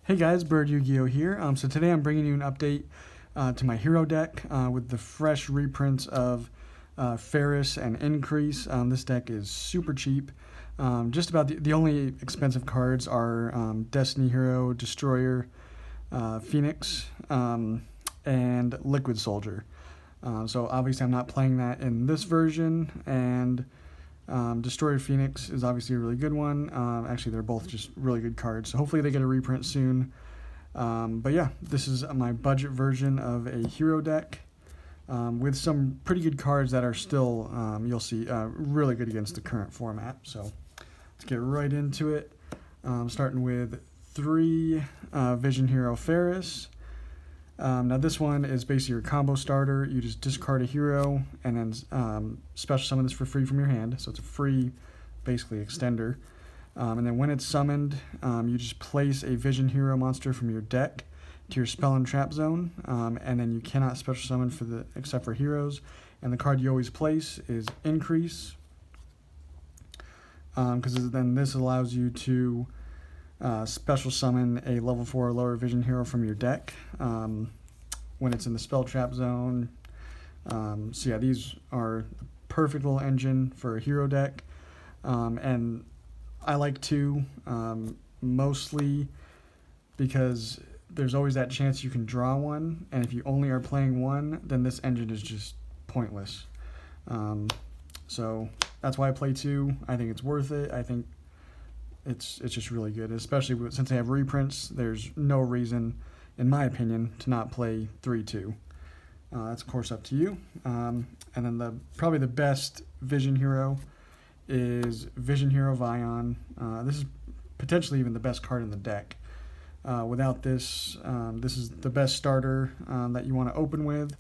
Hey guys, Bird Yugioh here. So today I'm bringing you an update to my hero deck with the fresh reprints of Ferris and Increase. This deck is super cheap. Just about the only expensive cards are Destiny Hero, Destroyer, Phoenix, and Liquid Soldier. So obviously I'm not playing that in this version, and Destroyer Phoenix is obviously a really good one. Actually, they're both just really good cards, so hopefully they get a reprint soon. But yeah, this is my budget version of a hero deck with some pretty good cards that are still, you'll see, really good against the current format. So let's get right into it. Starting with 3 Vision Hero Ferris. Now this one is basically your combo starter. You just discard a hero and then special summon this for free from your hand. So it's a free, basically, extender. And then when it's summoned, you just place a Vision Hero monster from your deck to your spell and trap zone. And then you cannot special summon except for heroes. And the card you always place is Increase. Because then this allows you to special summon a level 4 or lower Vision Hero from your deck when it's in the spell trap zone. So yeah, these are the perfect little engine for a hero deck. And I like 2 mostly because there's always that chance you can draw one, and if you only are playing one, then this engine is just pointless. So that's why I play 2. I think it's worth it. I think it's just really good, especially since they have reprints. There's no reason, in my opinion, to not play 3-2. That's of course up to you. And then probably the best Vision Hero is Vision Hero Vion. This is potentially even the best card in the deck. Without this, this is the best starter that you want to open with.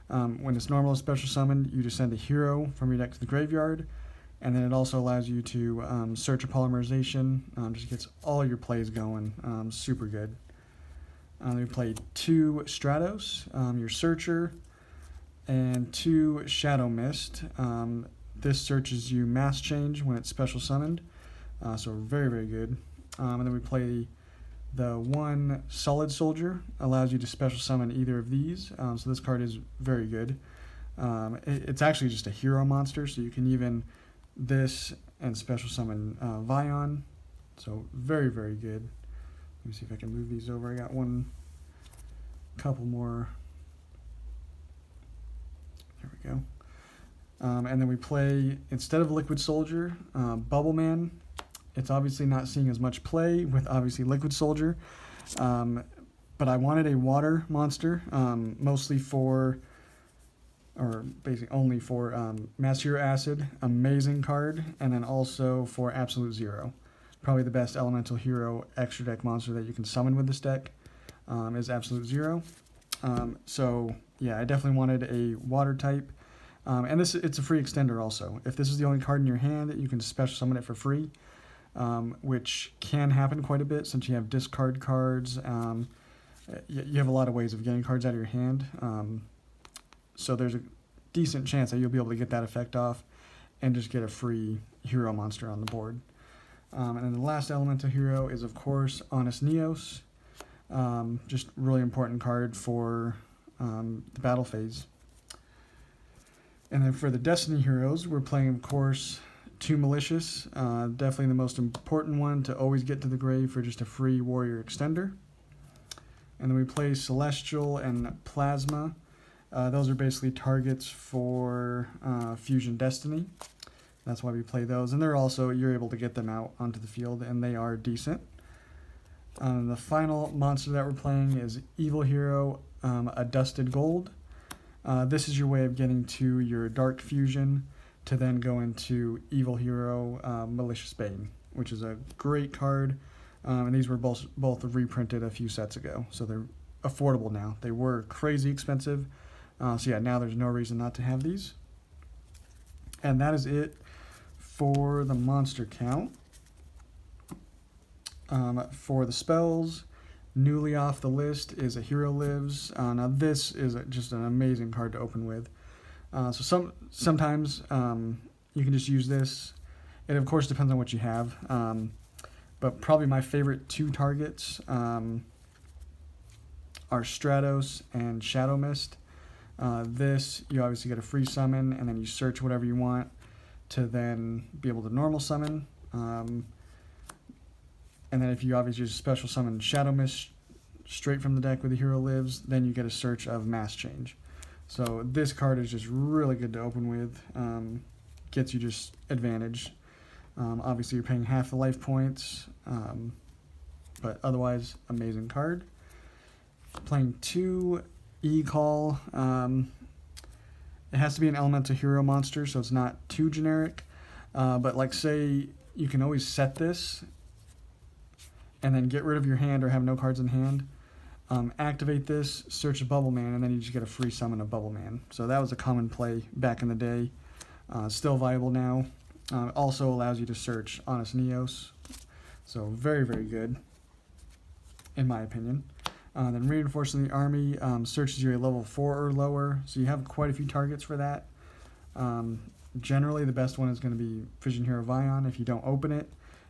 When it's normal special summoned, you just send a hero from your deck to the graveyard. And then it also allows you to search a polymerization. Just gets all your plays going. Super good. We played 2 Stratos, your Searcher, and 2 Shadow Mist. This searches you Mass Change when it's special summoned. So very, very good. And then we play the 1 Solid Soldier. Allows you to special summon either of these. So this card is very good. It's actually just a hero monster, so you can even this and special summon Vion. So very, very good. Let me see if I can move these over. I got couple more. There we go. And then we play, instead of Liquid Soldier, Bubble Man. It's obviously not seeing as much play with obviously Liquid Soldier. But I wanted a water monster, mostly for, or basically only for Mass Hero Acid, amazing card, and then also for Absolute Zero. Probably the best elemental hero extra deck monster that you can summon with this deck is Absolute Zero. So yeah, I definitely wanted a water type. And it's a free extender also. If this is the only card in your hand, you can special summon it for free, which can happen quite a bit since you have discard cards. You have a lot of ways of getting cards out of your hand. So there's a decent chance that you'll be able to get that effect off and just get a free hero monster on the board. And then the last elemental hero is, of course, Honest Neos. Just really important card for the battle phase. And then for the Destiny heroes, we're playing, of course, 2 Malicious. Definitely the most important one to always get to the grave for just a free warrior extender. And then we play Celestial and Plasma. Those are basically targets for Fusion Destiny. That's why we play those. And they're also, you're able to get them out onto the field, and they are decent. The final monster that we're playing is Evil Hero, Adusted Gold. This is your way of getting to your Dark Fusion to then go into Evil Hero, Malicious Bane, which is a great card. And these were both reprinted a few sets ago, so they're affordable now. They were crazy expensive. So yeah, now there's no reason not to have these. And that is it for the monster count. For the spells, newly off the list is A Hero Lives. Now this is just an amazing card to open with. So sometimes you can just use this. It of course depends on what you have. But probably my favorite 2 targets are Stratos and Shadow Mist. This, you obviously get a free summon, and then you search whatever you want to then be able to normal summon. And then if you obviously just special summon Shadow Mist straight from the deck where the hero lives, then you get a search of Mass Change. So this card is just really good to open with. Gets you just advantage. Obviously, you're paying half the life points, but otherwise, amazing card. Playing 2 E-Call. It has to be an elemental hero monster, so it's not too generic. But like, say, you can always set this and then get rid of your hand or have no cards in hand. Activate this, search a Bubble Man, and then you just get a free summon of Bubble Man. So that was a common play back in the day. Still viable now. Also allows you to search Honest Neos. So very, very good, in my opinion. Then Reinforcing the Army searches you a level 4 or lower. So you have quite a few targets for that. Generally, the best one is going to be Vision Hero Vion. If you don't open it,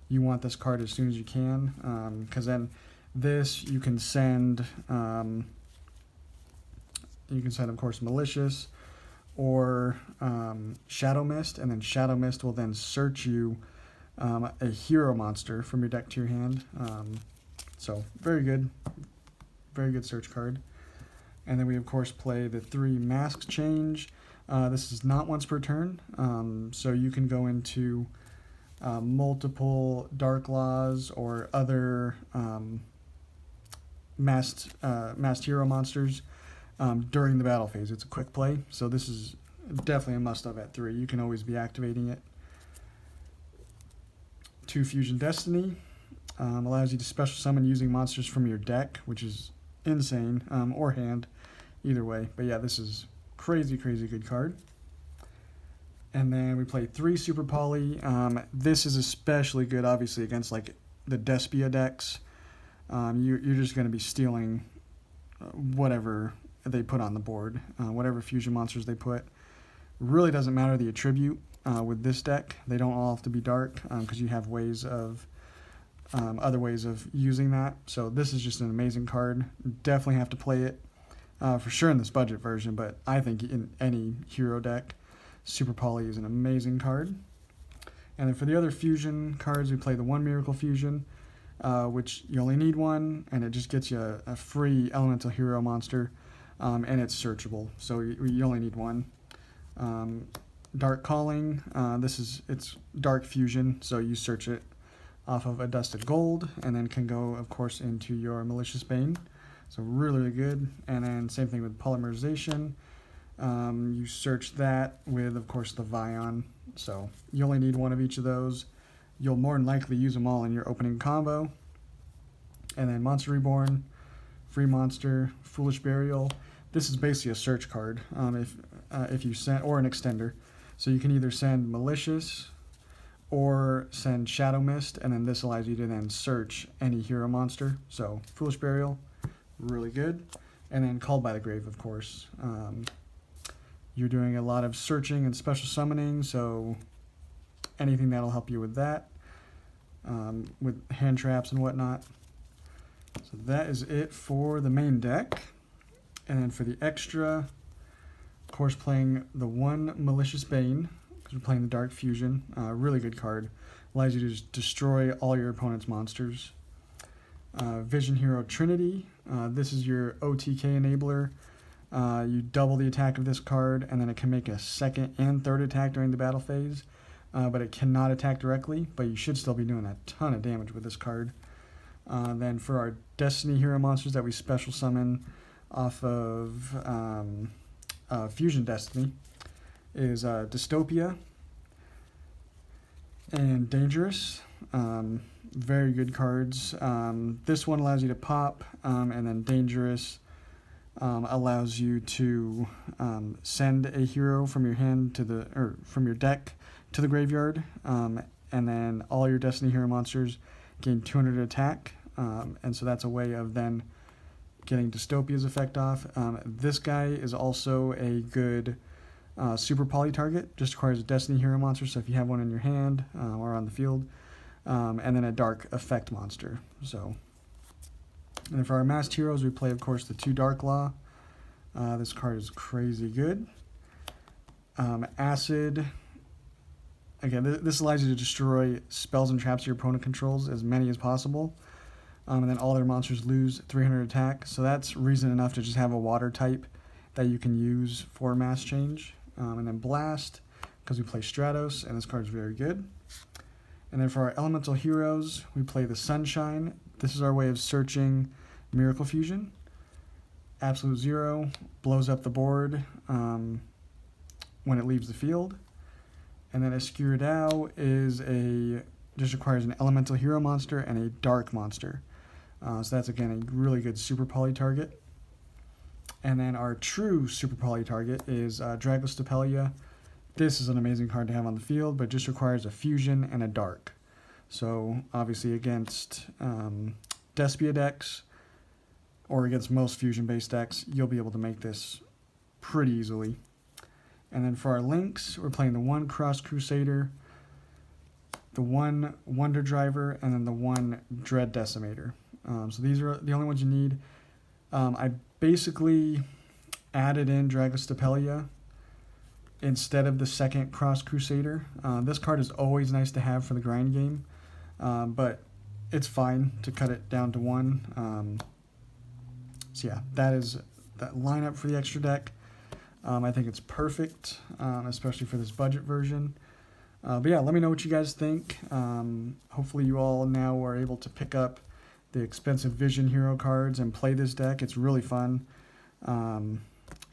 you want this card as soon as you can. Because then this, you can send, of course, Malicious or Shadow Mist, and then Shadow Mist will then search you a hero monster from your deck to your hand. So very good search card. And then we of course play the 3 Mask Change. This is not once per turn, so you can go into multiple Dark Laws or other masked hero monsters during the battle phase. It's a quick play, so this is definitely a must-have at 3. You can always be activating it. 2 Fusion Destiny allows you to special summon using monsters from your deck, which is insane, or hand, either way. But yeah, this is crazy good card. And then we play 3 Super Poly. This is especially good, obviously, against like the Despia decks. You're just going to be stealing whatever they put on the board, whatever fusion monsters they put. Really doesn't matter the attribute with this deck. They don't all have to be dark because you have ways of other ways of using that. So this is just an amazing card. Definitely have to play it for sure in this budget version, but I think in any hero deck, Super Poly is an amazing card. And then for the other fusion cards, we play the 1 Miracle Fusion, which you only need 1, and it just gets you a free elemental hero monster, and it's searchable, so you only need 1. Dark Calling, it's Dark Fusion, so you search it off of a Dusted Gold, and then can go, of course, into your Malicious Bane. So really good. And then same thing with Polymerization. You search that with, of course, the Vion. So you only need 1 of each of those. You'll more than likely use them all in your opening combo. And then Monster Reborn, Free Monster, Foolish Burial. This is basically a search card. If you send, or an extender. So you can either send Malicious or send Shadow Mist, and then this allows you to then search any hero monster. So Foolish Burial, really good. And then Called by the Grave, of course. You're doing a lot of searching and special summoning, so anything that'll help you with that, with hand traps and whatnot. So that is it for the main deck. And then for the extra, of course, playing the 1 Malicious Bane, because we're playing the Dark Fusion. Really good card. Allows you to just destroy all your opponent's monsters. Vision Hero Trinity. This is your OTK enabler. You double the attack of this card, and then it can make a second and third attack during the battle phase. But it cannot attack directly, but you should still be doing a ton of damage with this card. Then for our Destiny Hero monsters that we special summon off of Fusion Destiny is Dystopia and Dangerous. Very good cards. This one allows you to pop, and then Dangerous allows you to send a hero from your hand from your deck to the graveyard, and then all your Destiny Hero monsters gain 200 attack, and so that's a way of then getting Dystopia's effect off. This guy is also a good Super Poly target. Just requires a Destiny Hero monster, so if you have one in your hand or on the field, and then a dark effect monster. So, and then for our masked heroes, we play, of course, the 2 Dark Law. This card is crazy good. Acid. Again, this allows you to destroy spells and traps your opponent controls, as many as possible. And then all their monsters lose 300 attack. So that's reason enough to just have a water type that you can use for mass change. And then Blast, because we play Stratos, and this card is very good. And then for our elemental heroes, we play the Sunshine. This is our way of searching Miracle Fusion. Absolute Zero blows up the board when it leaves the field. And then Yugioh is just requires an elemental hero monster and a dark monster. So that's, again, a really good super poly target. And then our true super poly target is Dragostapelia. This is an amazing card to have on the field, but just requires a fusion and a dark. So obviously against Despia decks or against most fusion-based decks, you'll be able to make this pretty easily. And then for our links, we're playing the 1 Cross Crusader, the 1 Wonder Driver, and then the 1 Dread Decimator. So these are the only ones you need. I basically added in Dragostapelia instead of the 2nd Cross Crusader. This card is always nice to have for the grind game, but it's fine to cut it down to 1. So yeah, that is that lineup for the extra deck. I think it's perfect, especially for this budget version. But yeah, let me know what you guys think. Hopefully you all now are able to pick up the expensive Vision Hero cards and play this deck. It's really fun. And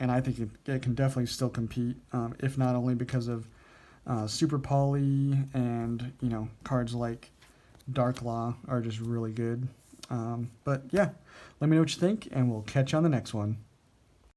I think it can definitely still compete, if not only because of Super Poly and, cards like Dark Law are just really good. But yeah, let me know what you think, and we'll catch you on the next one.